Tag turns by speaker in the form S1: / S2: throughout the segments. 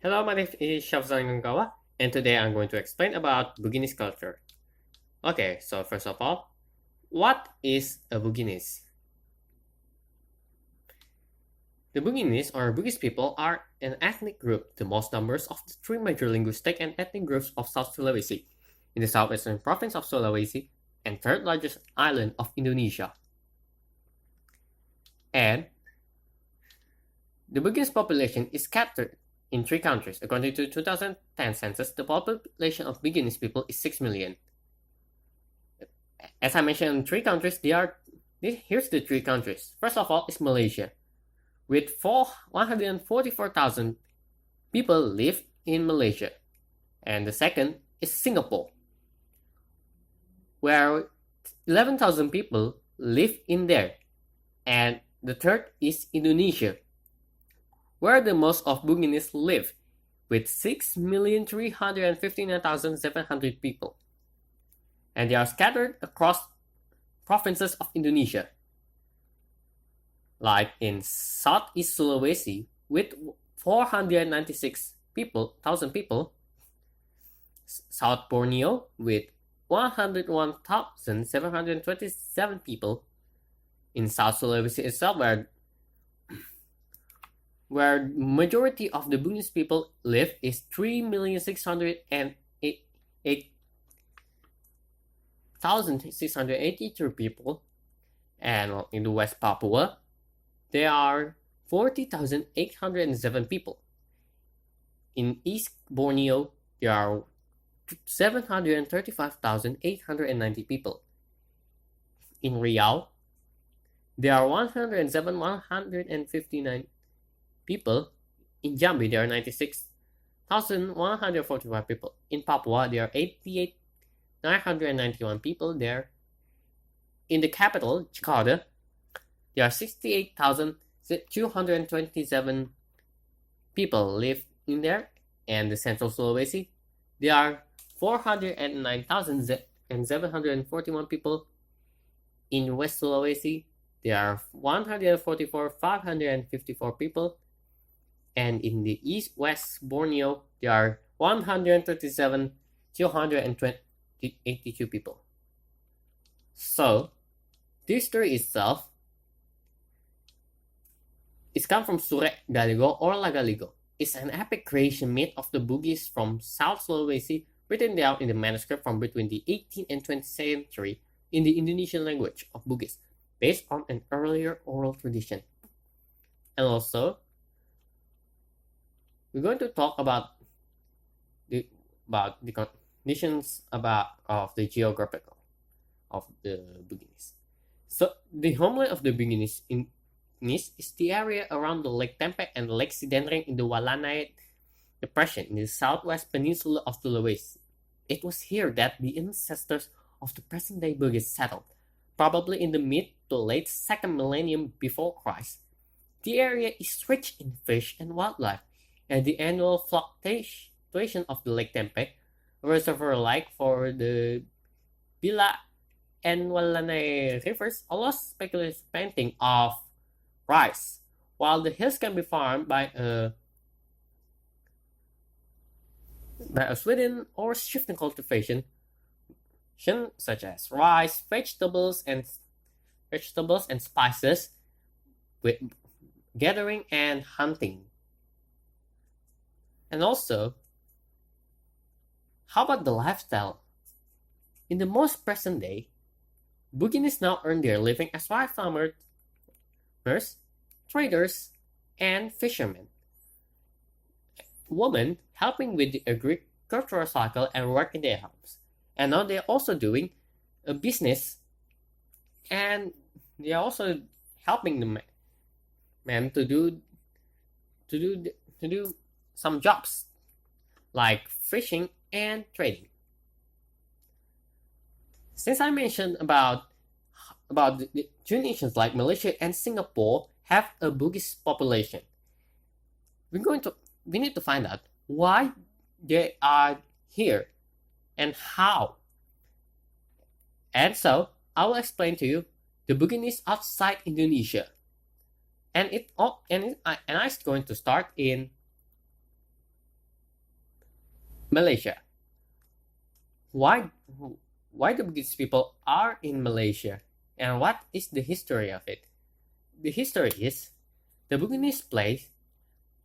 S1: Hello, my name is Fauzan Ganggawa, and today I'm going to explain about Bugis culture. Okay, so first of all, what is a Bugis? The Bugis or Bugis people are an ethnic group, the most numbers of the three major linguistic and ethnic groups of South Sulawesi, in the southwestern province of Sulawesi, and third largest island of Indonesia. And the Bugis population is scattered in three countries. According to 2010 census, the population of Bugis people is 6 million. As I mentioned, in three countries, here's the three countries. First of all is Malaysia, with 144,000 people live in Malaysia. And the second is Singapore, where 11,000 people live in there. And the third is Indonesia, where the most of Bugis live, with 6,359,700 people. And they are scattered across provinces of Indonesia, like in Southeast Sulawesi with 496,000 people, South Borneo with 101,727 people, in South Sulawesi itself, where majority of the Bugis people live, is 3,608,683 people, and in the West Papua, there are 40,807 people. In East Borneo, there are 735,890 people. In Riau, there are 159 people. In Jambi, there are 96,145 people. In Papua, there are 88,991 people there. In the capital, Jakarta, there are 68,227 people live in there. And the Central Sulawesi, there are 409,741 people. In West Sulawesi, there are 144,554 people. And in the West Borneo, there are 137,282 people. So, this story itself is come from Surek Galigo or Lagaligo. It's an epic creation myth of the Bugis from South Sulawesi, written down in the manuscript from between the 18th and 20th century in the Indonesian language of Bugis, based on an earlier oral tradition. And also, we're going to talk about the conditions of the geographical of the Bugis. So the homeland of the Bugis is the area around the Lake Tempe and Lake Sidenreng in the Walanai Depression in the southwest peninsula of Sulawesi. It was here that the ancestors of the present-day Bugis settled, probably in the mid to late 2nd millennium before Christ. The area is rich in fish and wildlife, and the annual fluctuation of the Lake Tempe, a reservoir lake for the Bila and Walanai rivers, allows speculative planting of rice, while the hills can be farmed by a swidden or shifting cultivation, such as rice, vegetables, and spices, with gathering and hunting. And also, how about the lifestyle? In the most present day, Bugis now earn their living as rice farmers, traders, and fishermen. Women helping with the agricultural cycle and work in their homes. And now they're also doing a business, and they're also helping the men to do some jobs like fishing and trading. Since I mentioned about the two nations like Malaysia and Singapore have a Bugis population, we need to find out why they are here and how. And so I will explain to you the Bugis outside Indonesia, and I'm going to start in Malaysia. Why why the Bugis people are in Malaysia and what is the history of it? The history is the Bugis played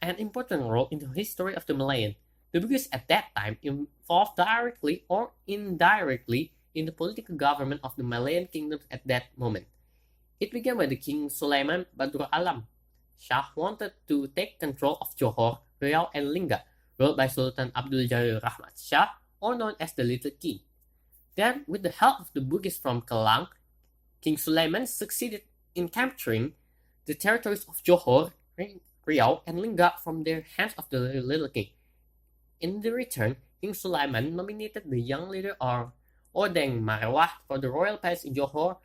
S1: an important role in the history of the Malayan. The Bugis at that time involved directly or indirectly in the political government of the Malayan kingdoms at that moment. It began by the King Sulaiman Badru Alam. Shah wanted to take control of Johor, Riau, and Lingga, ruled by Sultan Abdul Jalil Rahmat Shah, or known as the Little King. Then, with the help of the Bugis from Kelang, King Sulaiman succeeded in capturing the territories of Johor, Riau, and Lingga from the hands of the Little King. In the return, King Sulaiman nominated the young leader Odeng Marwah for the royal palace in Johor,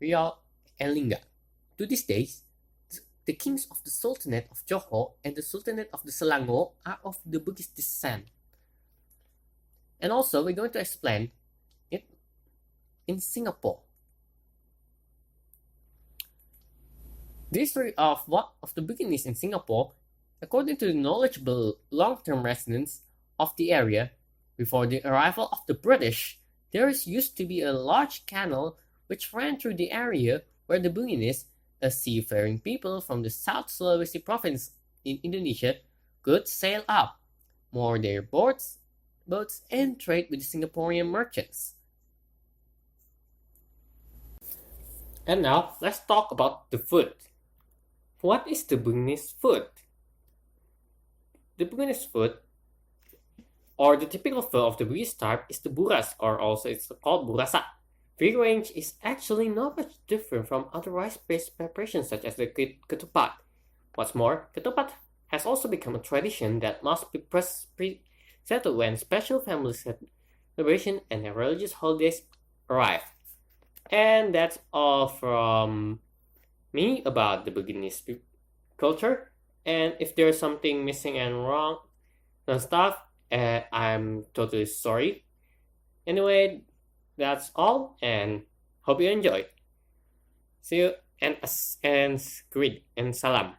S1: Riau, and Lingga. To this day, the kings of the Sultanate of Johor and the Sultanate of the Selangor are of the Bugis descent. And also, we're going to explain it in Singapore. The history of the Bugis in Singapore, according to the knowledgeable long-term residents of the area, before the arrival of the British, there used to be a large canal which ran through the area where the Bugis, a seafaring people from the South Sulawesi province in Indonesia, could sail up, moor their boats, and trade with the Singaporean merchants. And now, let's talk about the food. What is the Bugis food? The Bugis food, or the typical food of the Bugis type, is the buras, or also it's called burasa. The range is actually not much different from other rice-based preparations such as the ketupat. What's more, ketupat has also become a tradition that must be presented when special family celebration and religious holidays arrive. And that's all from me about the Bugis culture. And if there's something missing and wrong and stuff, I'm totally sorry. Anyway, that's all, and hope you enjoy. See you and greet and salam.